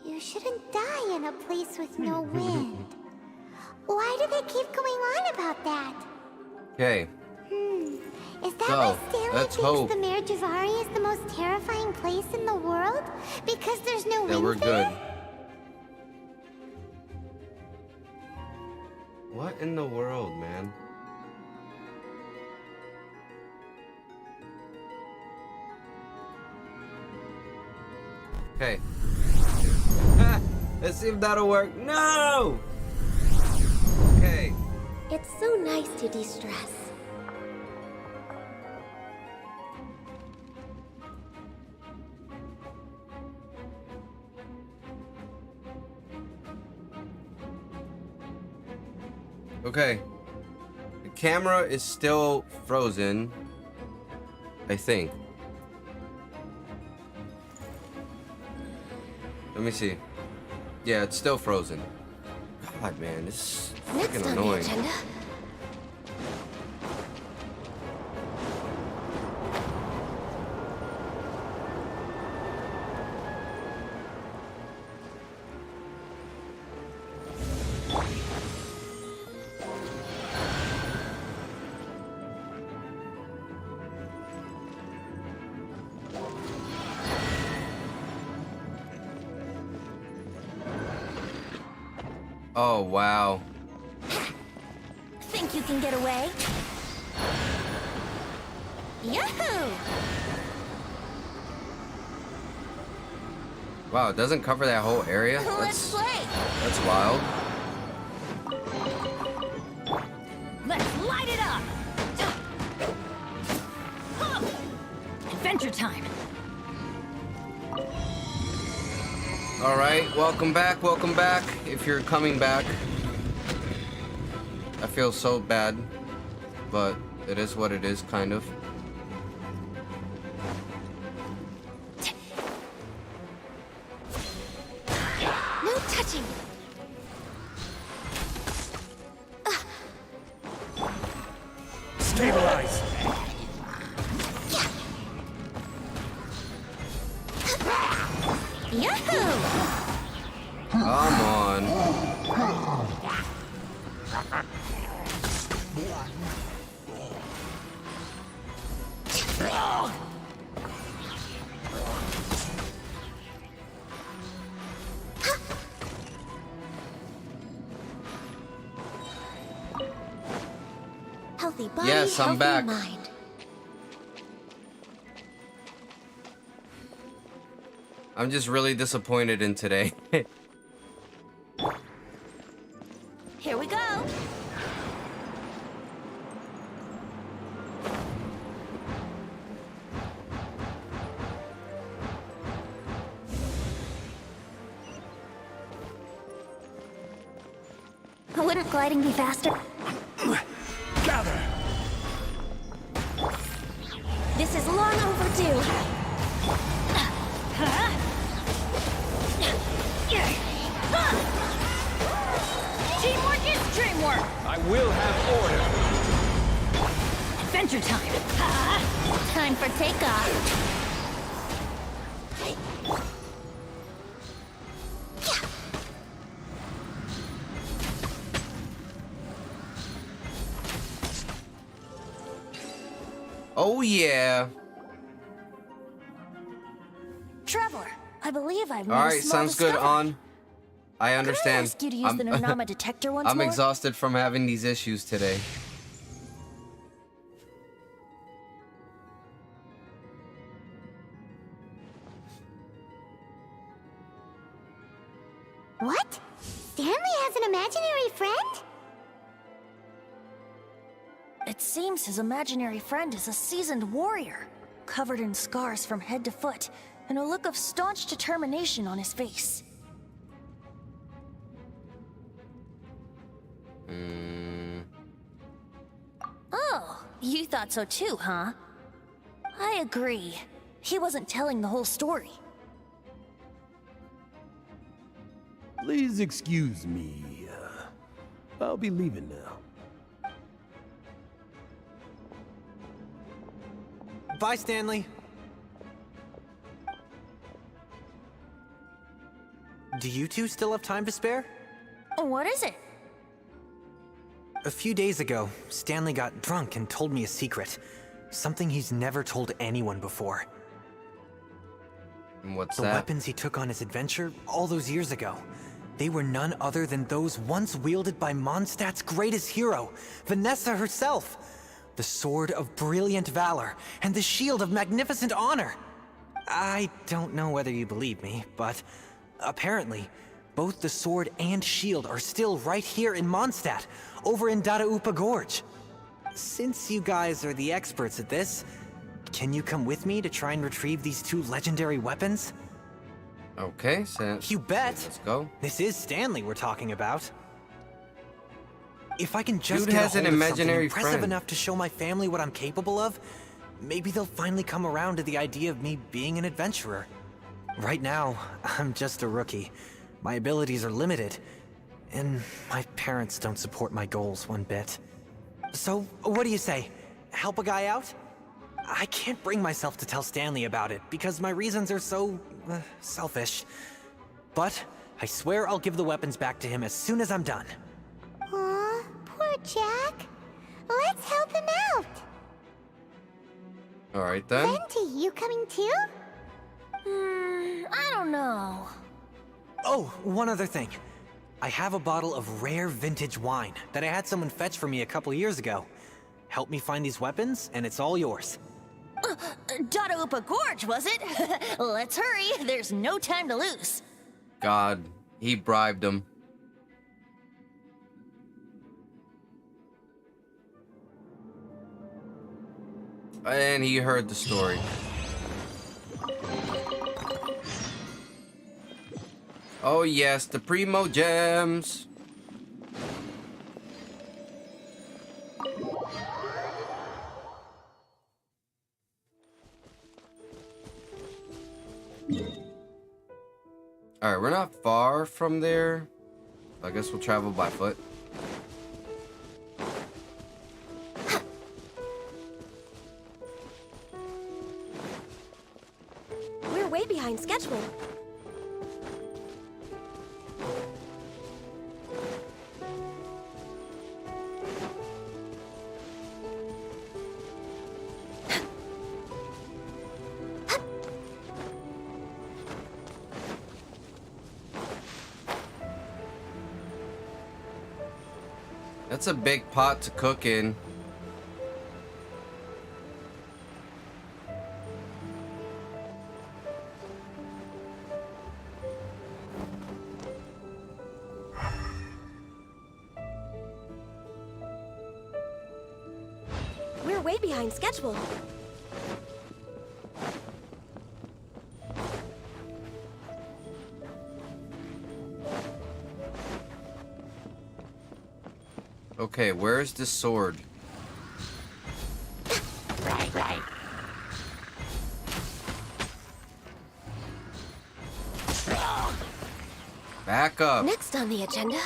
You shouldn't die in a place with no wind. Why do they keep going on about that? Okay. Is that why Stanley thinks the Mare Javari is the most terrifying place in the world? Because there's no wind we're there? good. What in the world, man? Okay. Let's see if that'll work. No! Okay. It's so nice to de-stress. Okay. The camera is still frozen, I think. Let me see. Yeah, it's still frozen. God, man, this is fucking annoying. Oh, wow. Think you can get away? Yahoo! Wow, it doesn't cover that whole area? Let's play! That's wild. Let's light it up! Adventure time! Alright, welcome back, welcome back. If you're coming back. I feel so bad, but it is what it is, kind of. No touching! Stabilize! Yahoo! Come on. Healthy body, Yes, I'm healthy back. mind. I'm just really disappointed in today. Here we go. Wouldn't gliding be faster? Gather! This is long overdue. Teamwork is dreamwork! I will have order! Adventure time! Time for takeoff. Oh yeah. Traveler, I believe I've made All a right, small sounds good. discovery. On. I understand. Ask you to use the Nonama detector once I'm more? exhausted from having these issues today. What? Stanley has an imaginary friend? It seems his imaginary friend is a seasoned warrior, covered in scars from head to foot, and a look of staunch determination on his face. Oh, you thought so too, huh? I agree. He wasn't telling the whole story. Please excuse me. I'll be leaving now. Bye, Stanley. Do you two still have time to spare? What is it? A few days ago, Stanley got drunk and told me a secret. Something he's never told anyone before. And what's The that? weapons he took on his adventure all those years ago. They were none other than those once wielded by Mondstadt's greatest hero, Vanessa herself. The Sword of Brilliant Valor and the Shield of Magnificent Honor. I don't know whether you believe me, but apparently, both the sword and shield are still right here in Mondstadt, over in Dadaupa Gorge. Since you guys are the experts at this, can you come with me to try and retrieve these two legendary weapons? Okay, so You bet! let's go. This is Stanley we're talking about. If I can just Dude get has a an hold of something imaginary impressive friend. enough to show my family what I'm capable of, maybe they'll finally come around to the idea of me being an adventurer. Right now, I'm just a rookie. My abilities are limited, and my parents don't support my goals one bit. So, what do you say? Help a guy out? I can't bring myself to tell Stanley about it because my reasons are so selfish. But I swear I'll give the weapons back to him as soon as I'm done. Aw, poor Jack. Let's help him out. All right then. Venti, you coming too? I don't know. Oh, one other thing. I have a bottle of rare vintage wine that I had someone fetch for me a couple years ago. Help me find these weapons, and it's all yours. Dadaupa Gorge, was it? Let's hurry. There's no time to lose. God, he bribed him. And he heard the story. Oh yes, the Primo Gems. Alright, we're not far from there. I guess we'll travel by foot. We're way behind schedule. That's a big pot to cook in. We're way behind schedule. Okay, where's the sword? Right. Back up. Next on the agenda.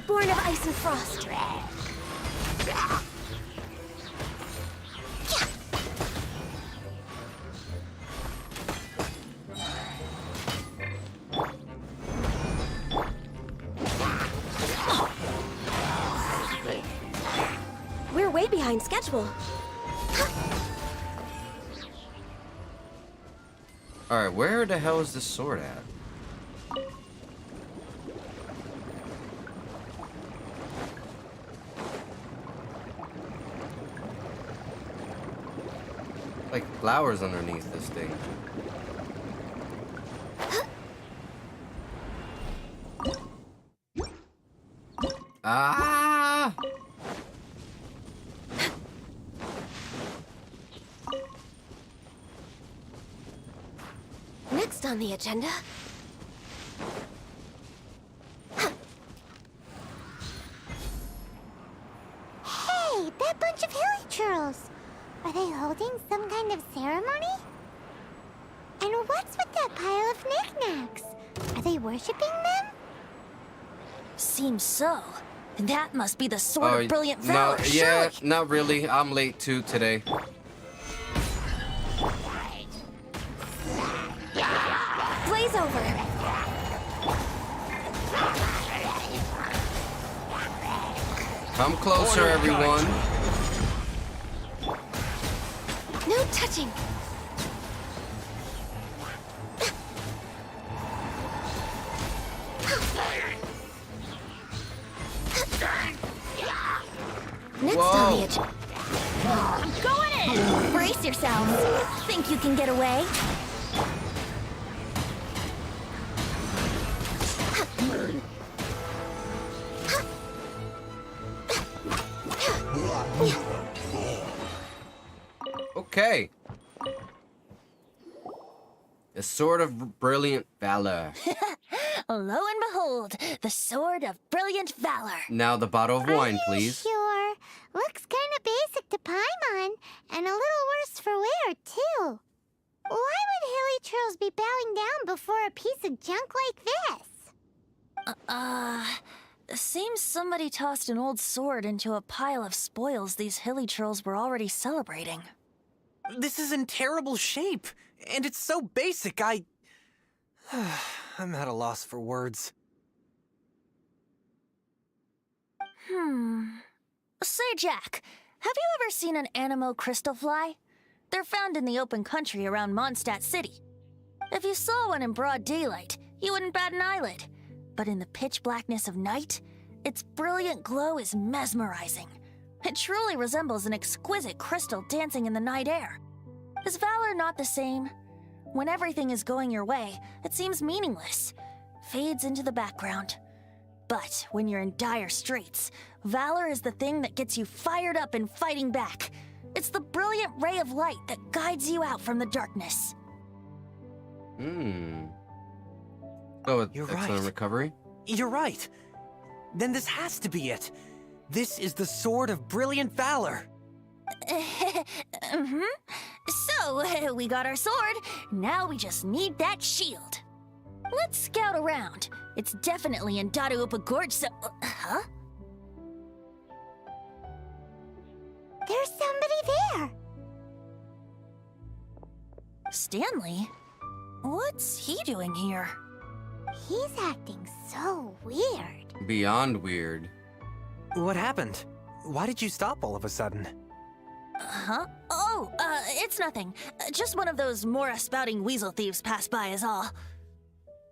Born of ice and frost. We're way behind schedule. Alright, where the hell is this sword at? Like flowers underneath this thing. Ah! Next on the agenda. Hey, that bunch of hill trolls. Are they holding some kind of ceremony? And what's with that pile of knickknacks? Are they worshipping them? Seems so. That must be the sword of brilliant valor, no, yeah, surely. not really. I'm late too today. Blaze over. Come closer, everyone. No touching. Next on the agenda. I'm going in! Brace yourselves. Think you can get away? Okay. The sword of brilliant valor. Lo and behold, the sword of brilliant valor. Now the bottle of wine, please. Sure. Looks kind of basic to Paimon, and a little worse for wear, too. Why would hilly trolls be bowing down before a piece of junk like this? Seems somebody tossed an old sword into a pile of spoils these hilly trolls were already celebrating. This is in terrible shape, and it's so basic, I'm at a loss for words. Say, Jack, have you ever seen an anemo crystal fly? They're found in the open country around Mondstadt City. If you saw one in broad daylight, you wouldn't bat an eyelid. But in the pitch blackness of night, its brilliant glow is mesmerizing. It truly resembles an exquisite crystal dancing in the night air. Is valor not the same? When everything is going your way, it seems meaningless, fades into the background. But when you're in dire straits, valor is the thing that gets you fired up and fighting back. It's the brilliant ray of light that guides you out from the darkness. Oh, You're excellent right. recovery. You're right. Then this has to be it. This is the sword of brilliant valor. So, we got our sword. Now we just need that shield. Let's scout around. It's definitely in Dadaupa Gorge, so... huh? There's somebody there. Stanley? What's he doing here? He's acting so weird. Beyond weird. What happened? Why did you stop all of a sudden? Huh? Oh, it's nothing. Just one of those Mora-spouting weasel thieves passed by is all.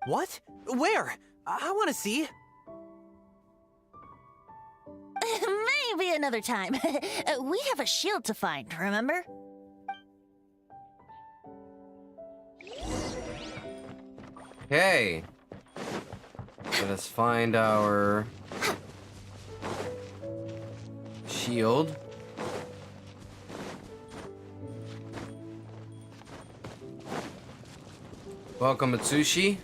What? Where? I want to see. Maybe another time. We have a shield to find, remember? Okay. Let us find our shield. Welcome, Atsushi.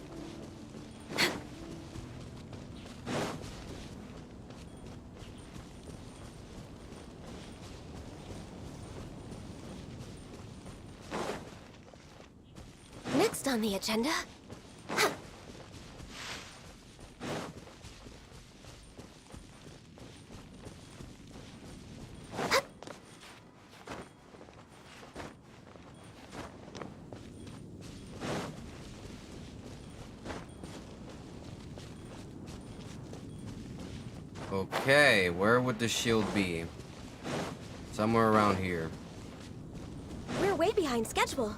Next on the agenda... Okay, where would the shield be? Somewhere around here. We're way behind schedule.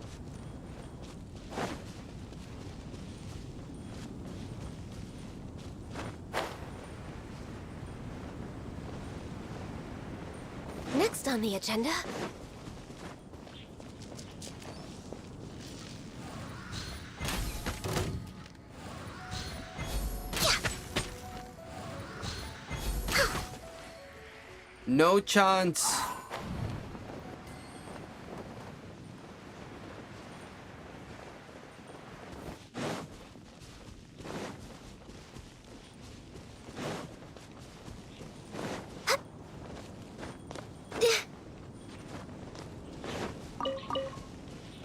Next on the agenda... No chance.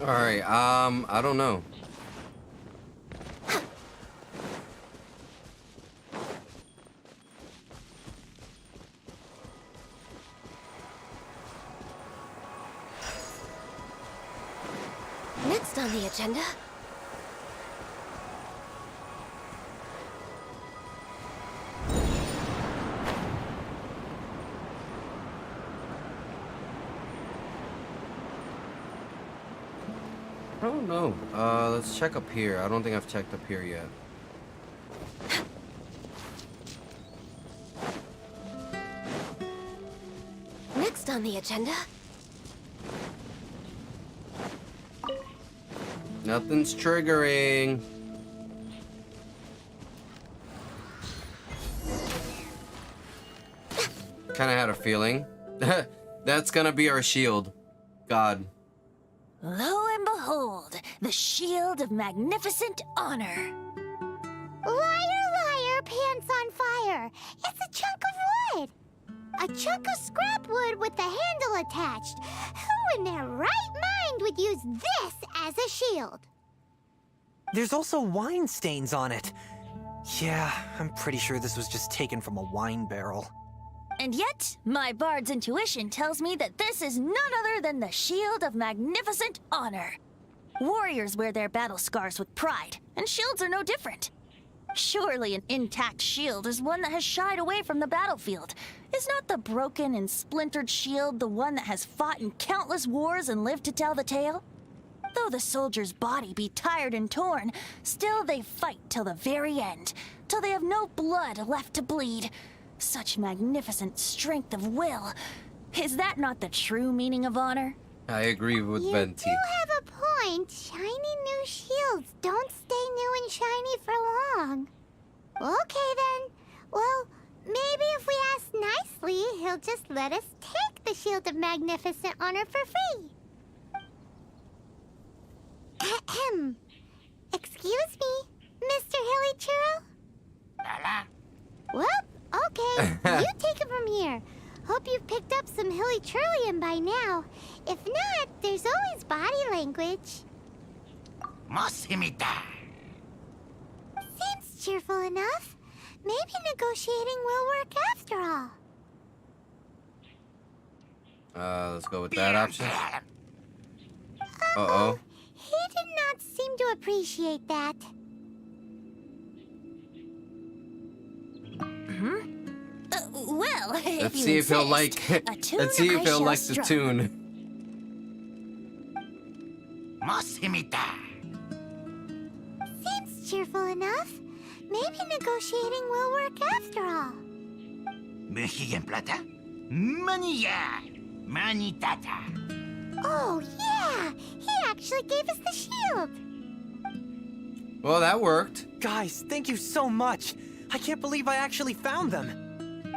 Alright, I don't know. Next on the agenda. I don't know. Let's check up here. I don't think I've checked up here yet. Next on the agenda. Nothing's triggering. Kinda had a feeling. That's gonna be our shield. God. Lo and behold, the shield of magnificent honor. Liar, liar, pants on fire. It's a chunk of wood. A chunk of scrap wood with the handle attached. Who in their right mind would use this as a shield? There's also wine stains on it. Yeah, I'm pretty sure this was just taken from a wine barrel. And yet, my bard's intuition tells me that this is none other than the shield of magnificent honor. Warriors wear their battle scars with pride, and shields are no different. Surely an intact shield is one that has shied away from the battlefield. Is not the broken and splintered shield the one that has fought in countless wars and lived to tell the tale? Though the soldier's body be tired and torn, still they fight till the very end, till they have no blood left to bleed. Such magnificent strength of will. Is that not the true meaning of honor? I agree with You Venti. do have a point. Shiny new shields don't stay new and shiny for long. Okay then. Well, maybe if we ask nicely, he'll just let us take the shield of magnificent honor for free. Ahem. Excuse me, Mr. Hilly Churro? Well, okay. You take it from here. Hope you've picked up some Hilly Churlian by now. If not, there's always body language. Seems cheerful enough. Maybe negotiating will work after all. Let's go with that option. Uh-oh. He did not seem to appreciate that. Well, if Let's you see if he'll insist, like a tune let's see if I he'll shall like the strum. tune. Seems cheerful enough. Maybe negotiating will work after all. Oh, yeah! He actually gave us the shield! Well, that worked. Guys, thank you so much. I can't believe I actually found them.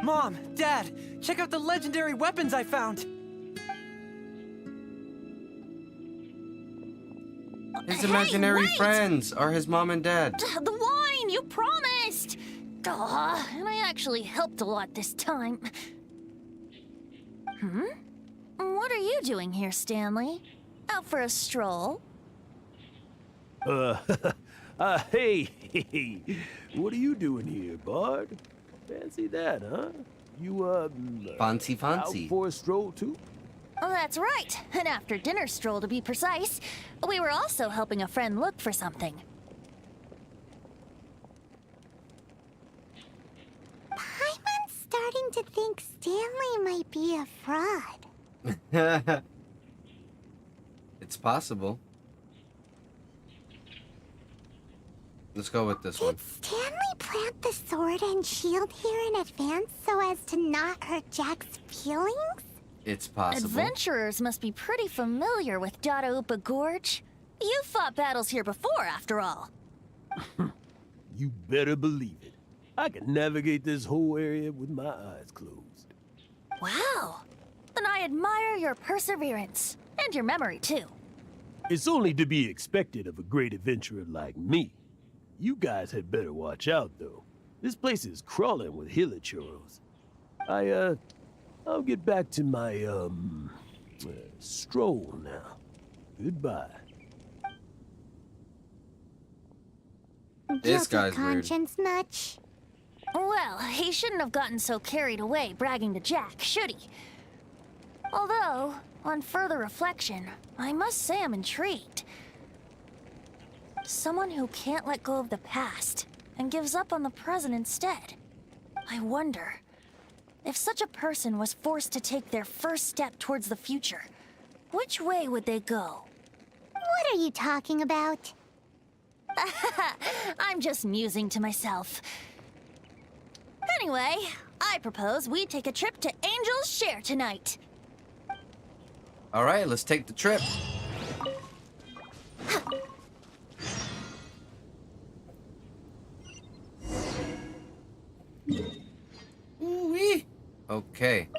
Mom, Dad, check out the legendary weapons I found. His Hey, imaginary wait! friends are his mom and dad. The wine, you promised! And I actually helped a lot this time. What are you doing here, Stanley? Out for a stroll? Hey, what are you doing here, Bard? Fancy that, huh? You, Fancy. out for a stroll, too? Oh, that's right. An after-dinner stroll, to be precise. We were also helping a friend look for something. Paimon's starting to think Stanley might be a fraud. It's possible. Let's go with this one. Did Stanley plant the sword and shield here in advance so as to not hurt Jack's feelings? It's possible. Adventurers must be pretty familiar with Dadaupa Gorge. You fought battles here before, after all. You better believe it. I can navigate this whole area with my eyes closed. Wow. Then I admire your perseverance. And your memory, too. It's only to be expected of a great adventurer like me. You guys had better watch out, though. This place is crawling with hilichurros. I'll get back to my, stroll now. Goodbye. This Guilty guy's weird. conscience much? Well, he shouldn't have gotten so carried away bragging to Jack, should he? Although, on further reflection, I must say I'm intrigued. Someone who can't let go of the past and gives up on the present instead. I wonder, if such a person was forced to take their first step towards the future, which way would they go? What are you talking about? I'm just musing to myself. Anyway, I propose we take a trip to Angel's Share tonight. All right, let's take the trip. Ooh-wee. Okay.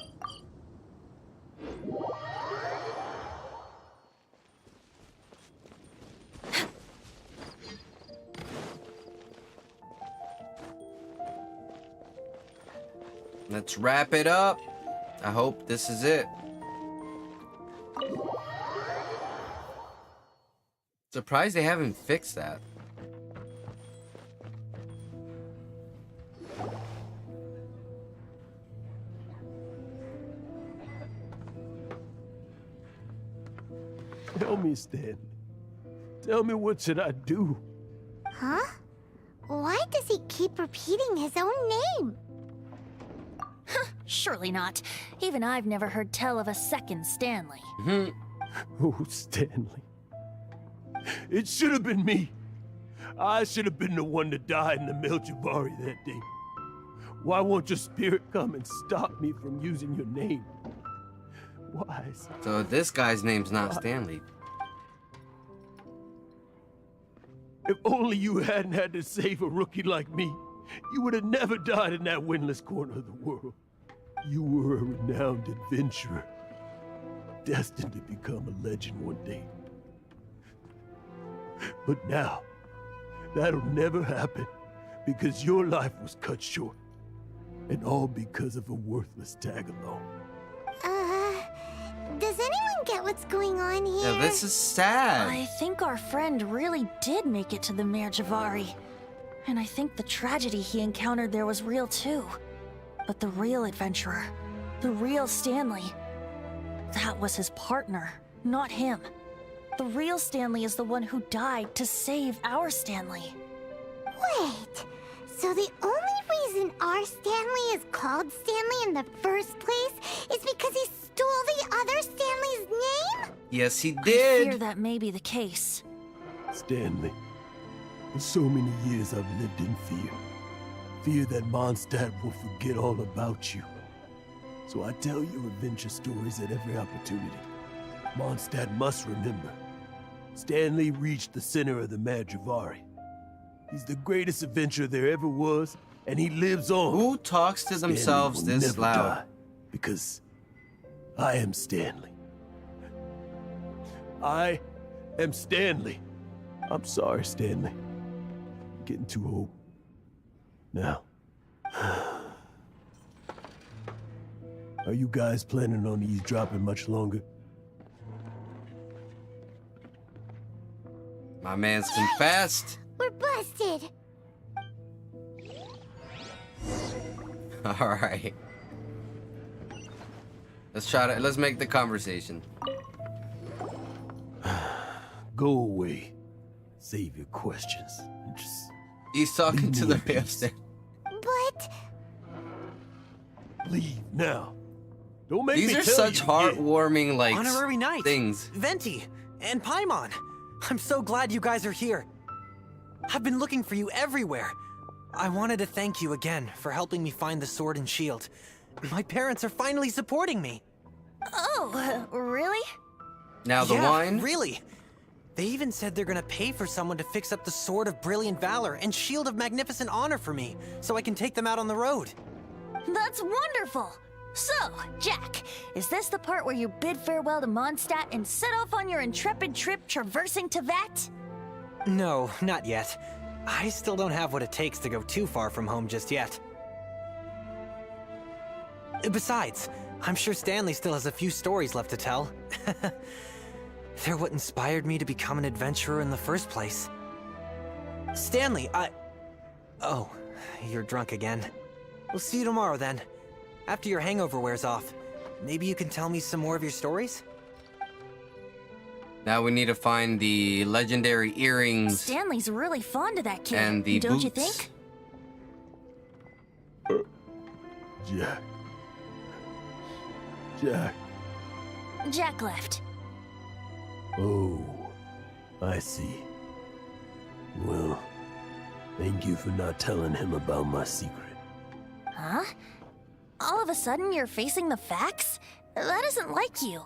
Let's wrap it up. I hope this is it. Surprised they haven't fixed that. Tell me, Stanley. Tell me, what should I do? Huh? Why does he keep repeating his own name? Surely not. Even I've never heard tell of a second Stanley. Oh, Stanley. It should have been me. I should have been the one to die in the Melchivari that day. Why won't your spirit come and stop me from using your name? Why? So this guy's name's not Stanley. If only you hadn't had to save a rookie like me, you would have never died in that windless corner of the world. You were a renowned adventurer, destined to become a legend one day. But now, that'll never happen, because your life was cut short, and all because of a worthless tag-along. Does anyone get what's going on here? Yeah, this is sad. I think our friend really did make it to the Merjavari. And I think the tragedy he encountered there was real too. But the real adventurer, the real Stanley, that was his partner, not him. The real Stanley is the one who died to save our Stanley. Wait, so the only reason our Stanley is called Stanley in the first place is because he stole the other Stanley's name? Yes, he I did. fear that may be the case. Stanley, for so many years I've lived in fear. Fear that Mondstadt will forget all about you. So I tell your adventure stories at every opportunity. Mondstadt must remember. Stanley reached the center of the Madrivari. He's the greatest adventurer there ever was, and he lives on. Who talks to Stanley themselves will this never loud? die, because I am Stanley. I am Stanley. I'm sorry, Stanley. I'm getting too old. Now, are you guys planning on eavesdropping much longer? My man's confessed. We're busted. All right. Let's make the conversation. Go away. Save your questions. And just He's talking leave to me the in peace. master. But Leave now. Don't make These me are tell such you heartwarming, like, Honorary Knight, things. Venti, and Paimon. I'm so glad you guys are here. I've been looking for you everywhere. I wanted to thank you again for helping me find the sword and shield. My parents are finally supporting me. Oh, really? Now the Yeah, wine. really. They even said they're gonna pay for someone to fix up the Sword of Brilliant Valor and Shield of Magnificent Honor for me, so I can take them out on the road. That's wonderful! So, Jack, is this the part where you bid farewell to Mondstadt and set off on your intrepid trip traversing Teyvat? No, not yet. I still don't have what it takes to go too far from home just yet. Besides, I'm sure Stanley still has a few stories left to tell. They're what inspired me to become an adventurer in the first place. Stanley, Oh, you're drunk again. We'll see you tomorrow then. After your hangover wears off. Maybe you can tell me some more of your stories? Now we need to find the legendary earrings. Stanley's really fond of that kid, And the don't you boots. think? Jack. Jack. Jack left. Oh, I see. Well, thank you for not telling him about my secret. Huh? All of a sudden you're facing the facts? That isn't like you.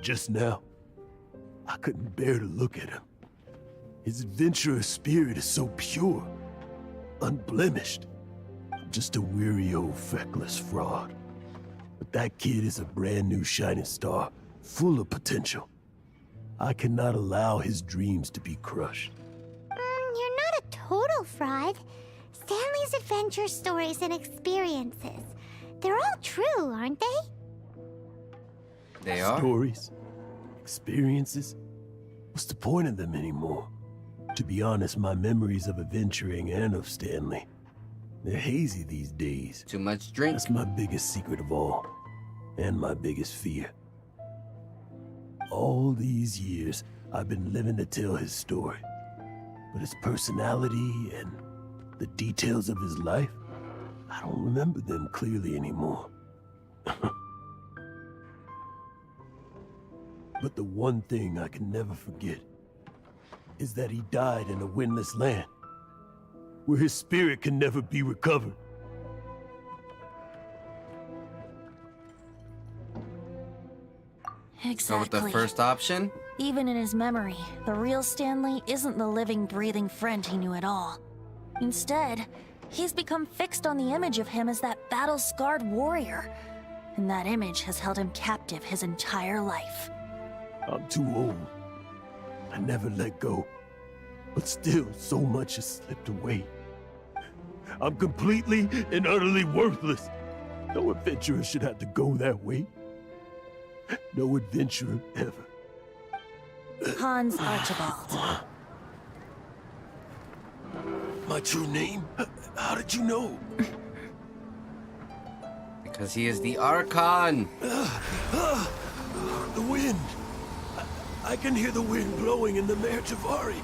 Just now, I couldn't bear to look at him. His adventurous spirit is so pure, unblemished. I'm just a weary old feckless fraud. But that kid is a brand new shining star, full of potential. I cannot allow his dreams to be crushed. You're not a total fraud. Stanley's adventure stories and experiences. They're all true, aren't they? They are? Stories, experiences. What's the point of them anymore? To be honest, my memories of adventuring and of Stanley, they're hazy these days. Too much drink. That's my biggest secret of all, and my biggest fear. All these years, I've been living to tell his story. But his personality and the details of his life, I don't remember them clearly anymore. But the one thing I can never forget is that he died in a windless land, where his spirit can never be recovered. Go Exactly. with the first option? Even in his memory, the real Stanley isn't the living, breathing friend he knew at all. Instead, he's become fixed on the image of him as that battle-scarred warrior. And that image has held him captive his entire life. I'm too old. I never let go. But still, so much has slipped away. I'm completely and utterly worthless. No adventurer should have to go that way. No adventurer ever. Hans Archibald. My true name? How did you know? Because he is the Archon. The wind. I can hear the wind blowing in the Mare Javari.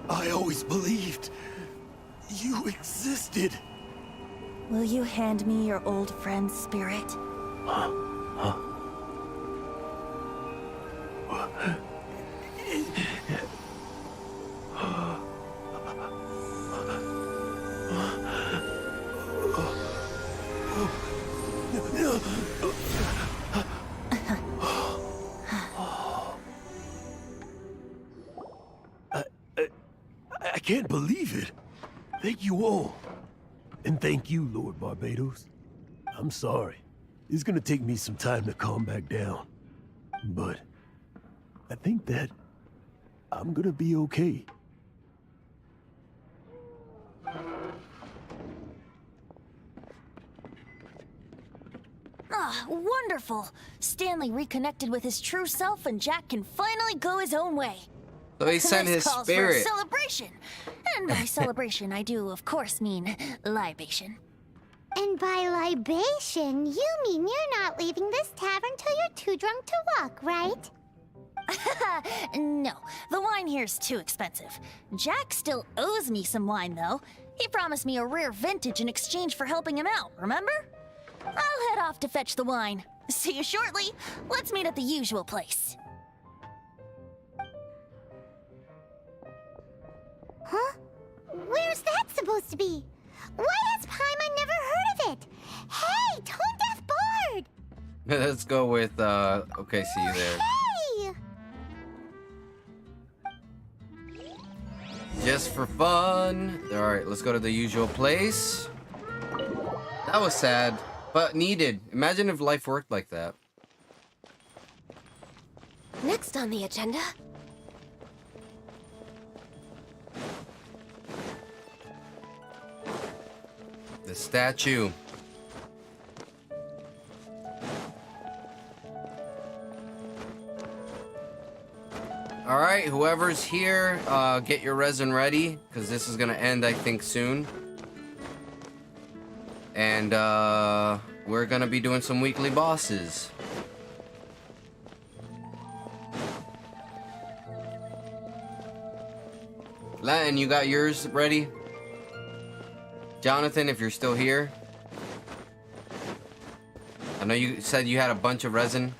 I always believed you existed. Will you hand me your old friend's spirit? I can't believe it. Thank you all. And thank you, Lord Barbados. I'm sorry. It's gonna take me some time to calm back down. But I think that I'm gonna be okay. Ah, wonderful! Stanley reconnected with his true self and Jack can finally go his own way. So he sent This his calls for a spirit. celebration. And by celebration, I do, of course, mean libation. And by libation, you mean you're not leaving this tavern till you're too drunk to walk, right? No, the wine here's too expensive. Jack still owes me some wine, though. He promised me a rare vintage in exchange for helping him out, remember? I'll head off to fetch the wine. See you shortly. Let's meet at the usual place. Huh? Where's that supposed to be? Why has Paimon never heard of it? Hey, Tone Deaf Bard! Let's go with, okay, see you there. Hey! Just for fun. Alright, let's go to the usual place. That was sad, but needed. Imagine if life worked like that. Next on the agenda, The statue. right, whoever's here, get your resin ready, because this is gonna end, I think, soon. And we're gonna be doing some weekly bosses. Latin, you got yours ready? Jonathan, if you're still here. I know you said you had a bunch of resin.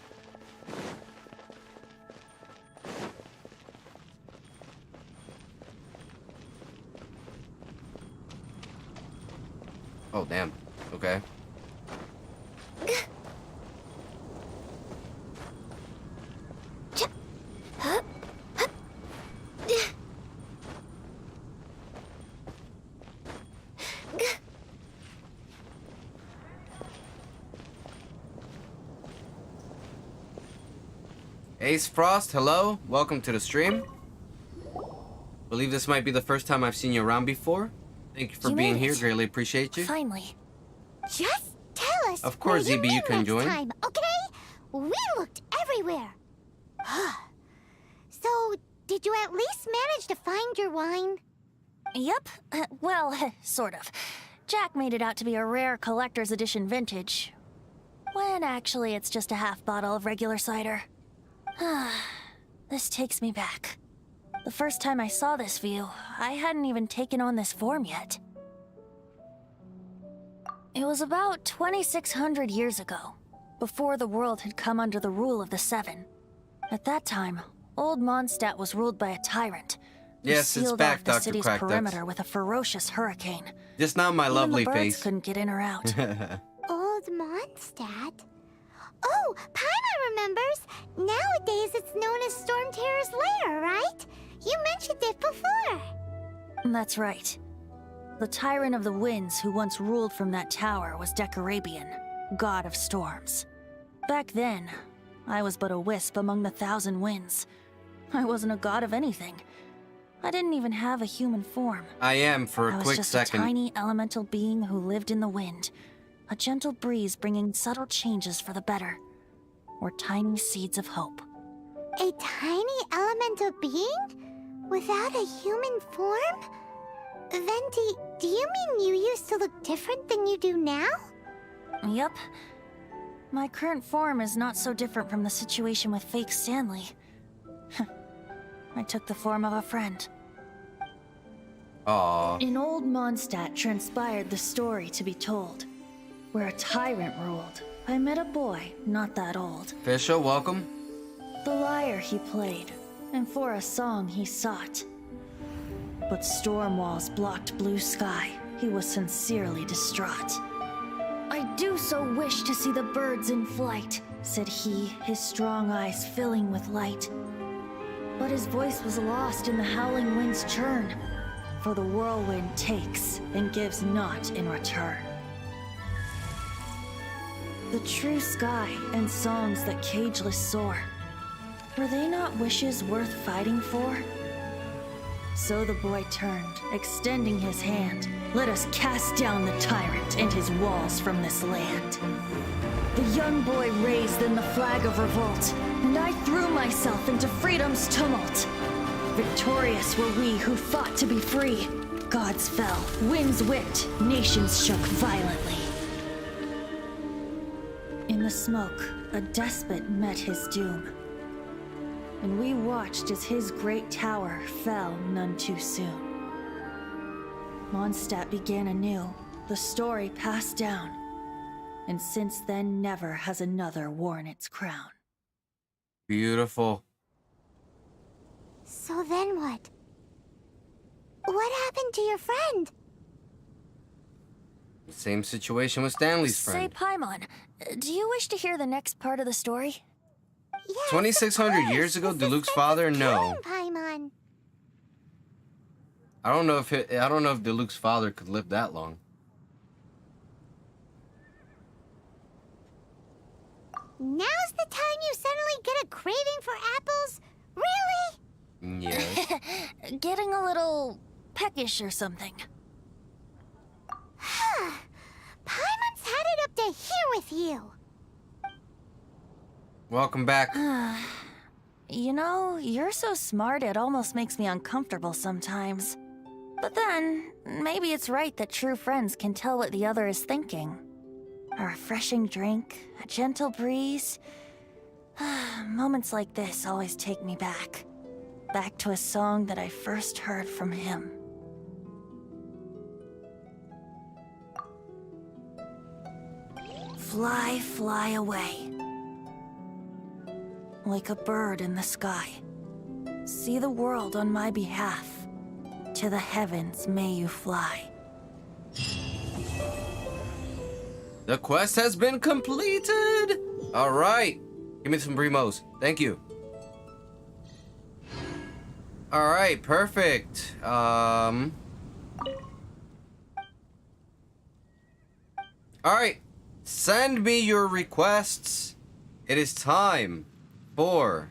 Oh, damn. Okay. Ace Frost, hello. Welcome to the stream. Believe this might be the first time I've seen you around before. Thank you for being here. Greatly appreciate you. Finally. Just tell us. Of course, where ZB, you can next join. Time, okay? We looked everywhere. So, did you at least manage to find your wine? Yep. Well, sort of. Jack made it out to be a rare collector's edition vintage. When actually it's just a half bottle of regular cider. This takes me back. The first time I saw this view, I hadn't even taken on this form yet. It was about 2,600 years ago, before the world had come under the rule of the Seven. At that time, old Mondstadt was ruled by a tyrant. Who Yes, it's sealed back, off the Dr. city's Crackducks. perimeter with a ferocious hurricane. Just not my Even lovely the birds face. couldn't get in or out. Old Mondstadt? Oh, Paimon remembers. Nowadays it's known as Storm Terror's lair, right? You mentioned it before. That's right. The tyrant of the winds who once ruled from that tower was Decarabian, god of storms. Back then, I was but a wisp among the thousand winds. I wasn't a god of anything. I didn't even have a human form. I am for I a was quick just second. a tiny elemental being who lived in the wind. A gentle breeze bringing subtle changes for the better. Or tiny seeds of hope. A tiny elemental being? Without a human form? Venti, do you mean you used to look different than you do now? Yep. My current form is not so different from the situation with fake Stanley. I took the form of a friend. Aww. In old Mondstadt transpired the story to be told, where a tyrant ruled. I met a boy, not that old. Fisher, welcome. The lyre he played, and for a song he sought. But storm walls blocked blue sky. He was sincerely distraught. I do so wish to see the birds in flight, said he, his strong eyes filling with light. But his voice was lost in the howling wind's churn, for the whirlwind takes and gives not in return. The true sky and songs that cageless soar, were they not wishes worth fighting for? So the boy turned, extending his hand. Let us cast down the tyrant and his walls from this land. The young boy raised then the flag of revolt, and I threw myself into freedom's tumult. Victorious were we who fought to be free. Gods fell, winds whipped, nations shook violently. In the smoke, a despot met his doom. And we watched as his great tower fell none too soon. Mondstadt began anew, the story passed down, and since then never has another worn its crown. Beautiful. So then what? What happened to your friend? Same situation with Stanley's Say, friend. Paimon, do you wish to hear the next part of the story? Yes, 2,600 of course. years ago, The Diluc's suspense father? is No. killing Paimon. I don't know if Diluc's father could live that long. Now's the time you suddenly get a craving for apples? Really? Yes. Getting a little peckish or something. Paimon's had it up to here with you. Welcome back. You know, you're so smart it almost makes me uncomfortable sometimes. But then, maybe it's right that true friends can tell what the other is thinking. A refreshing drink, a gentle breeze. Moments like this always take me back. Back to a song that I first heard from him. Fly, fly away. Like a bird in the sky. See the world on my behalf. To the heavens may you fly. The quest has been completed. All right. Give me some primos. Thank you. All right, perfect. All right. Send me your requests. It is time for...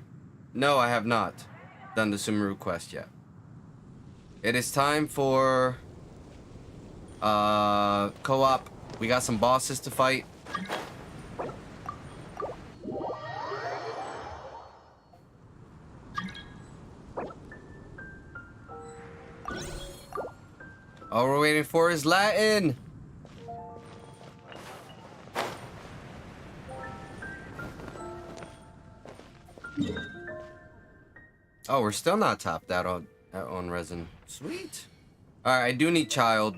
No, I have not done the Sumeru quest yet. It is time for co-op. We got some bosses to fight. All we're waiting for is Latin. Oh, we're still not topped out on resin. Sweet. All right, I do need child.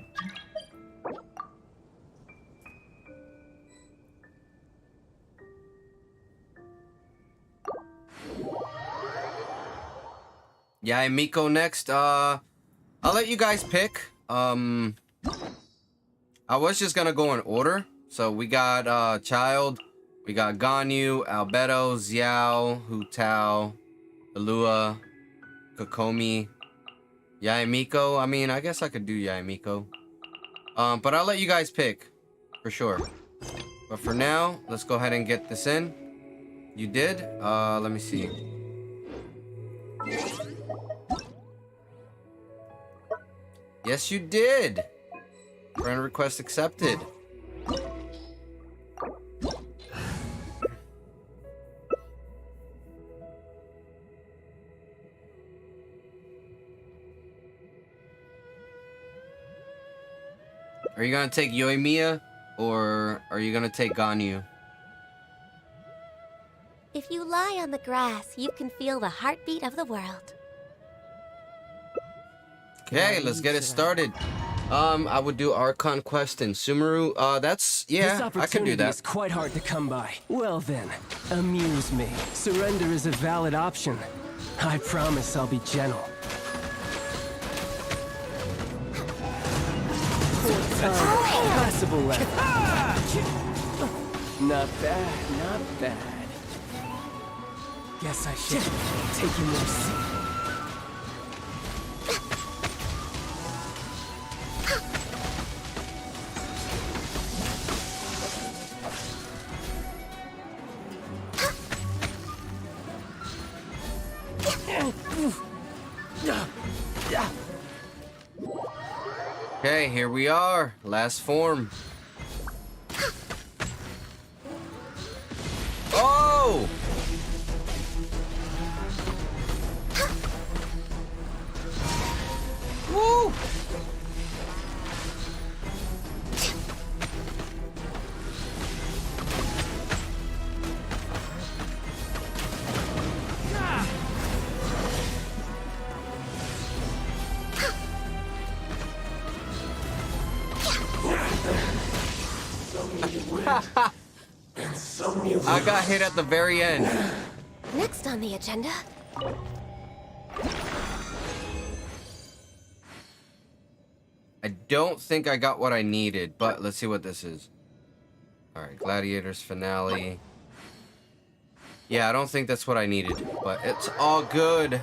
Yeah, and Miko next. I'll let you guys pick. I was just gonna go in order. So we got Child, we got Ganyu, Albedo, Xiao, Hu Tao, Alua, Kokomi, Yaemiko. I mean, I guess I could do Yaemiko. But I'll let you guys pick for sure. But for now, let's go ahead and get this in. You did? Let me see. Yes, you did. Friend request accepted. Are you gonna take Yoimiya or are you gonna take Ganyu? If you lie on the grass, you can feel the heartbeat of the world. Okay, let's get it started. I would do Archon Quest and Sumeru. Yeah, I can do that. This opportunity is quite hard to come by. Well then, amuse me. Surrender is a valid option. I promise I'll be gentle. Possible left. Not bad, not bad. Guess I should take you more seat. Okay, here we are. Last form. Oh! Woo! I got hit at the very end. Next on the agenda... I don't think I got what I needed, but let's see what this is. Alright, Gladiators Finale. Yeah, I don't think that's what I needed, but it's all good.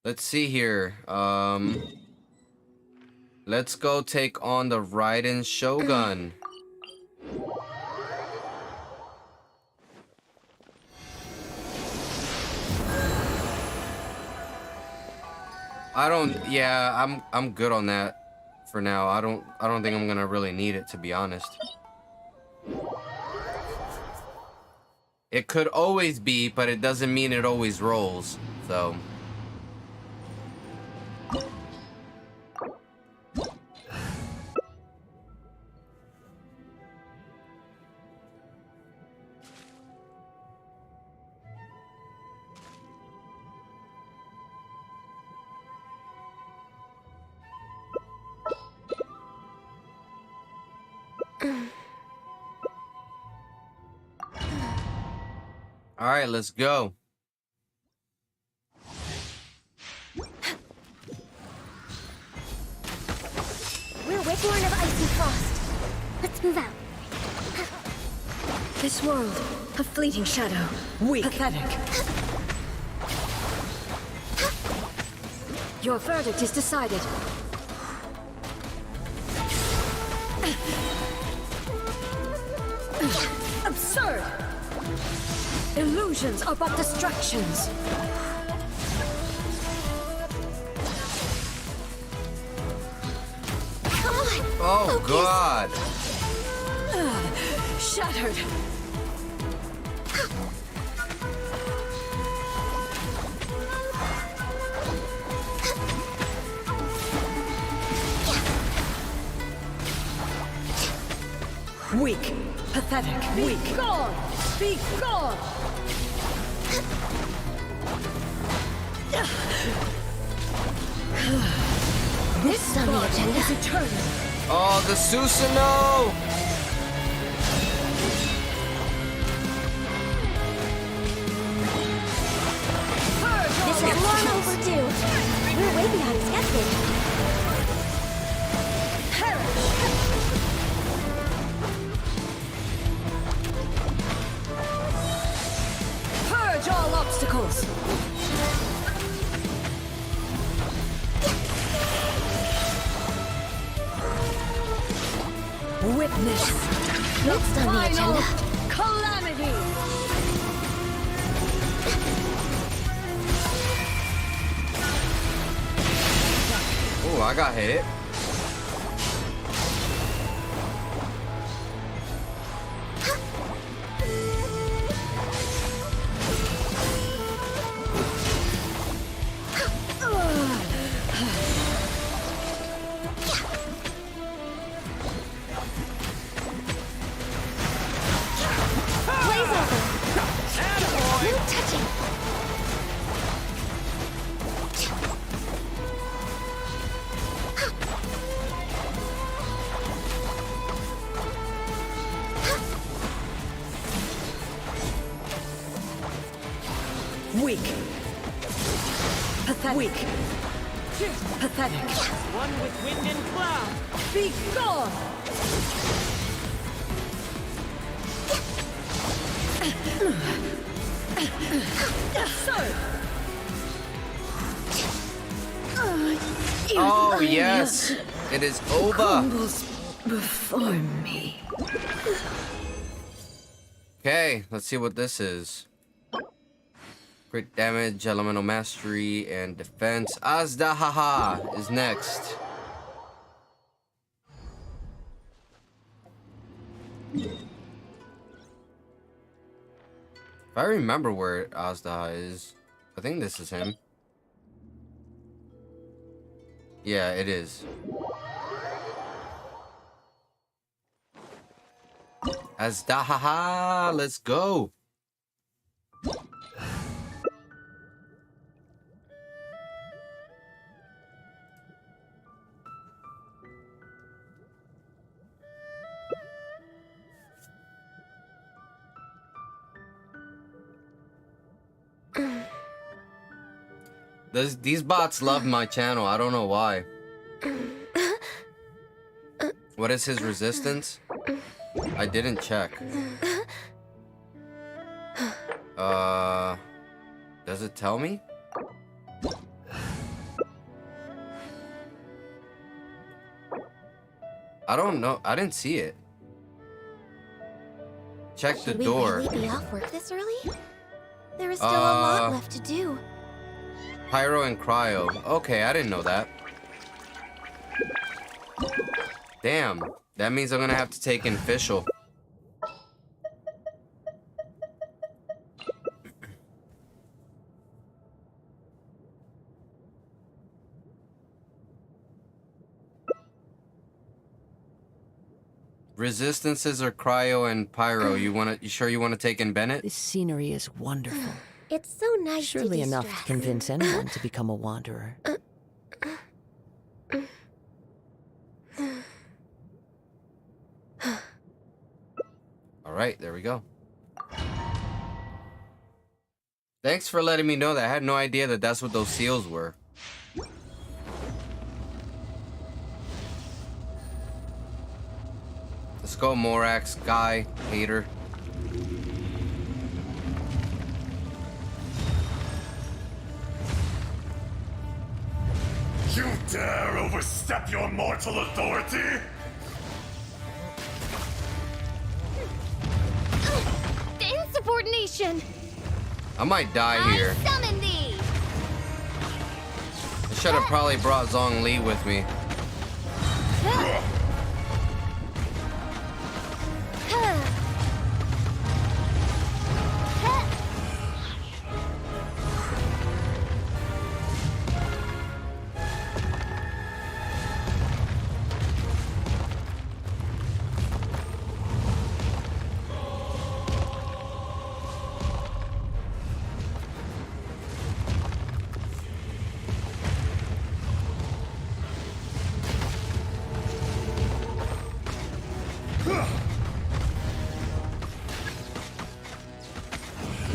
Let's see here. Let's go take on the Raiden Shogun. I'm good on that for now. I don't think I'm gonna really need it, to be honest. It could always be, but it doesn't mean it always rolls. So. All right, let's go. We're Wigborn of Ice and Frost. Let's move out. This world, a fleeting shadow. Weak. Pathetic. Your verdict is decided. Absurd! Illusions are but distractions. Come on. Oh, Focus. God. Shattered. Weak. Pathetic. Weak. Be gone! Be gone! This is on the agenda. Is eternal. Oh, the Susanoo! This is long overdue. We're way beyond schedule. Purge all obstacles. Witness Next on the final agenda. calamity. Oh, I got hit. Blaze over. No touching. Weak. Pathetic. Weak. Pathetic. One with wind and cloud. Be gone! Absurd! Oh, yes. It is over. Crumbles before me. Okay, let's see what this is. Crit damage, elemental mastery, and defense. Azdahaha is next. If I remember where Azdaha is, I think this is him. Yeah, it is. Azdahaha, let's go. These bots love my channel. I don't know why. What is his resistance? I didn't check. Does it tell me? I don't know. I didn't see it. Check the Should we door. really be off work this early? There is still a lot left to do. Pyro and cryo. Okay, I didn't know that. Damn. That means I'm gonna have to take in Fischl. Resistances are cryo and pyro. You sure you wanna take in Bennett? This scenery is wonderful. It's so nice Surely to enough to distract. convince anyone to become a wanderer. All right, there we go. Thanks for letting me know that. I had no idea that that's what those seals were. Let's go, Morax, guy, hater. You dare overstep your mortal authority? Insubordination! I might die here. I summon thee! I should have probably brought Zhong Li with me.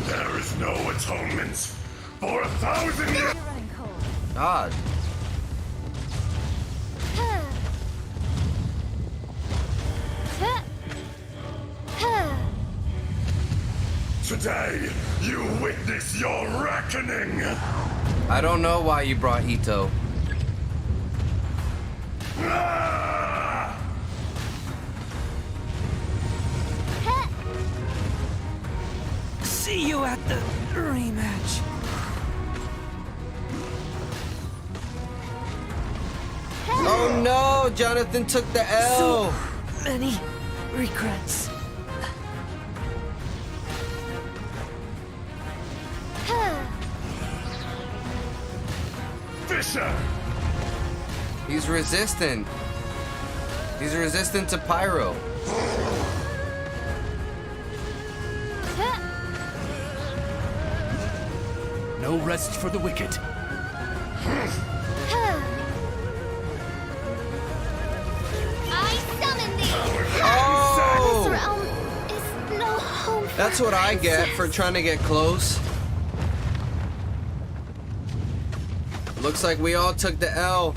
There is no atonement for 1,000 years. God. Today, you witness your reckoning. I don't know why you brought Ito. Ah! See you at the rematch. Oh no, Jonathan took the L. So many regrets. Fisher! He's resistant. He's resistant to pyro. No rest for the wicked. I summon thee! Oh! This realm is no home for That's what I get for trying to get close. Looks like we all took the L.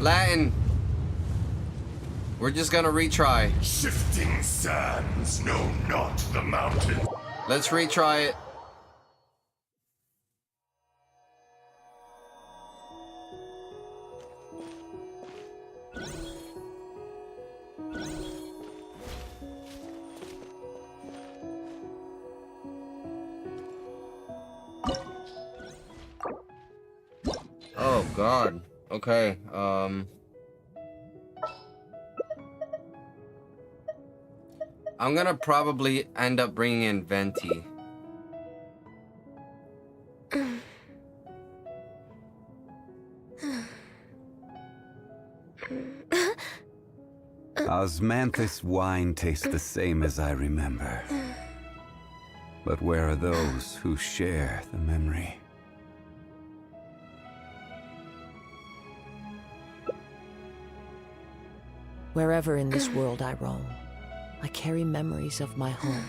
Latin. We're just gonna retry. Shifting sands know not the mountain. Let's retry it. Oh God. Okay. I'm gonna probably end up bringing in Venti. Osmanthus wine tastes the same as I remember. But where are those who share the memory? Wherever in this world I roam, I carry memories of my home.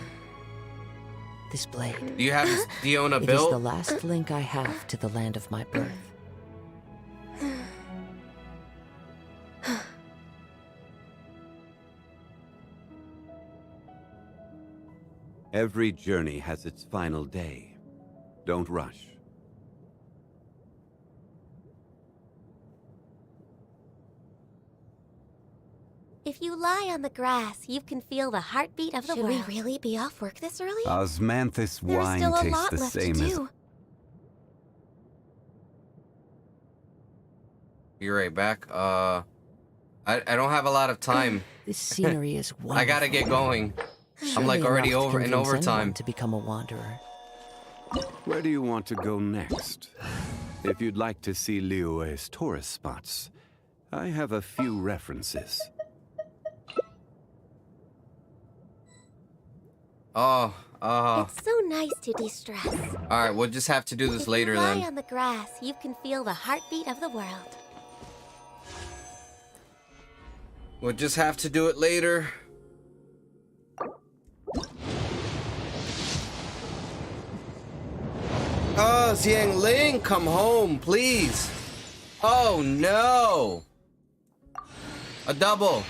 This blade. Do you own a It is build? the last link I have to the land of my birth. Every journey has its final day. Don't rush. If you lie on the grass, you can feel the heartbeat of the world. Should we really be off work this early? Osmanthus There's wine still a tastes lot the left same to as... do. Be right back. I don't have a lot of time. This scenery is wonderful. I gotta get going. I'm like Surely already enough to over in convince overtime. anyone to become a wanderer. Where do you want to go next? If you'd like to see Liyue's tourist spots, I have a few references. Oh, It's so nice to de-stress. alright, we'll just have to do this later If you lie then. on the grass, you can feel the heartbeat of the world. We'll just have to do it later. Oh, Xiang Ling, come home, please. Oh no. A double.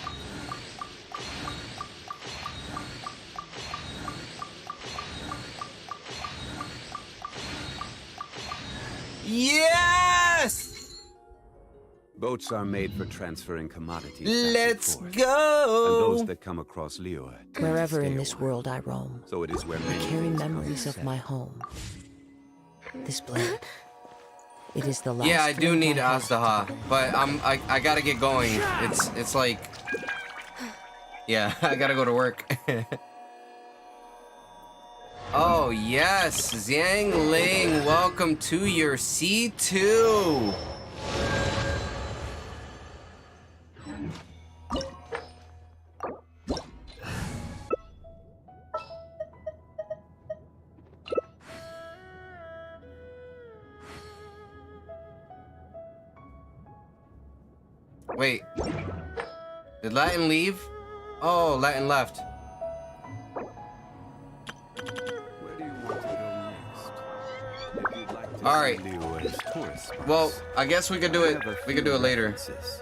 Yes! Boats are made for transferring commodities. Let's back and forth. go! And those that come across Liyue tend to Wherever stay in a this while. world I roam, So it is where I many carry things come memories of together. my home. This blade. It is the last. Yeah, I do link need I have. Aztaha, but I gotta get going. It's like, yeah, I gotta go to work. Oh yes, Xiang Ling, welcome to your C2. Wait, did Latin leave? Oh, Latin left. Where do you want to go next? If you'd like to All see right. Liyue's tourist spots, Well, I guess we could do I it. have a We could few do it later. references.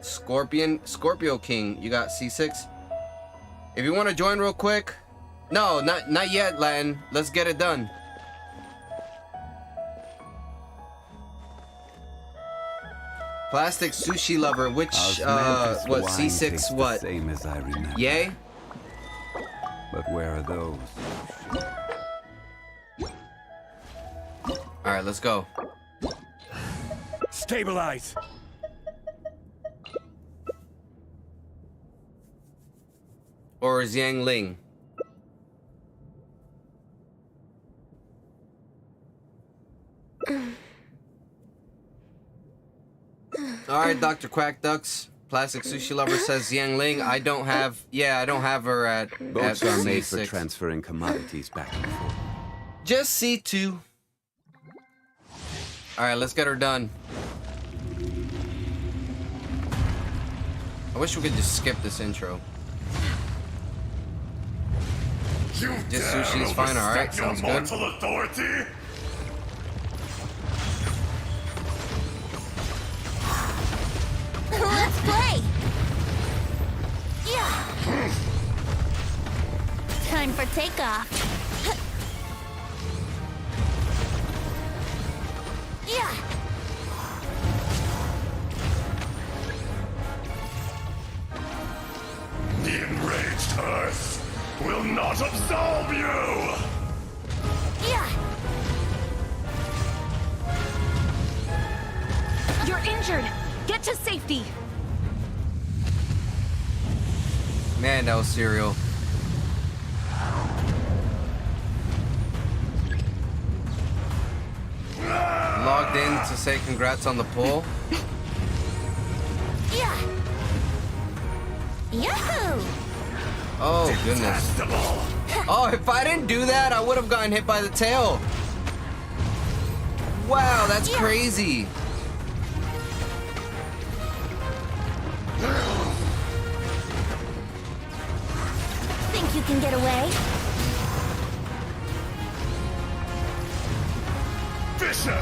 Scorpio King, you got C6. If you want to join real quick, no, not yet, Latin. Let's get it done. Plastic sushi lover, which Osmanthus what wine C6 tastes what? The same as I remember. Yay? But where are those? All right, let's go. Stabilize! Or Xiang Ling. All right, Dr. Quack Ducks. Plastic sushi lover says Xiang Ling. I don't have her at Boats are made for C6. transferring commodities back and forth. Just C2. All right, let's get her done. I wish we could just skip this intro. You Just dare sushi is fine, all right, overstep your sounds good. mortal authority? Let's play! Yeah! Time for takeoff. Yeah! The enraged Earth will not absolve you! Yeah! You're injured. Get to safety. Man, that was serial. Logged in to say congrats on the pull. Yeah! Yahoo! Oh, goodness. Detestable! Oh, if I didn't do that, I would have gotten hit by the tail. Wow, that's Yeah. crazy. Think you can get away? Fisher!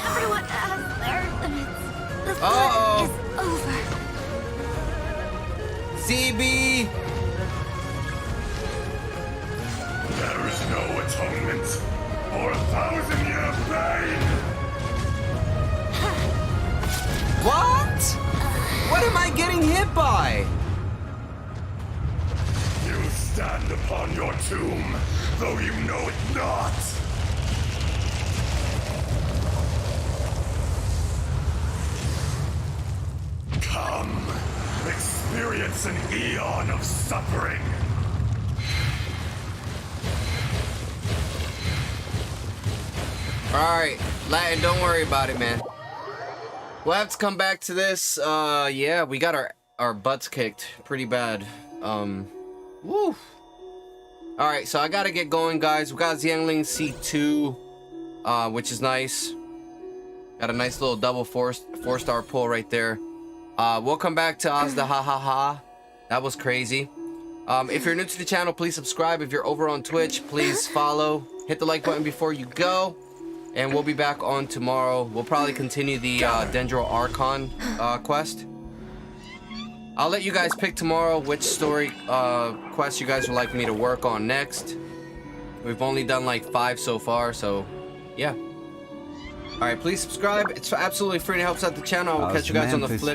Everyone has their limits. The fun Uh-oh. is over. CB! There is no atonement for 1,000-year pain! What? What am I getting hit by? You stand upon your tomb though you know it not. Come, experience an eon of suffering. Alright, Latin, don't worry about it, man. We'll have to come back to this. Yeah, we got our butts kicked pretty bad. Woo. Alright, so I gotta get going, guys. We got Xiangling C2, which is nice. Got a nice little double four-star pull right there. We'll come back to Azda, ha ha ha. That was crazy. If you're new to the channel, please subscribe. If you're over on Twitch, please follow. Hit the like button before you go. And we'll be back on tomorrow. We'll probably continue the Dendro Archon quest. I'll let you guys pick tomorrow which story quest you guys would like me to work on next. We've only done like 5 so far, so yeah. Alright, please subscribe. It's absolutely free and it helps out the channel. I will catch you guys on the flip.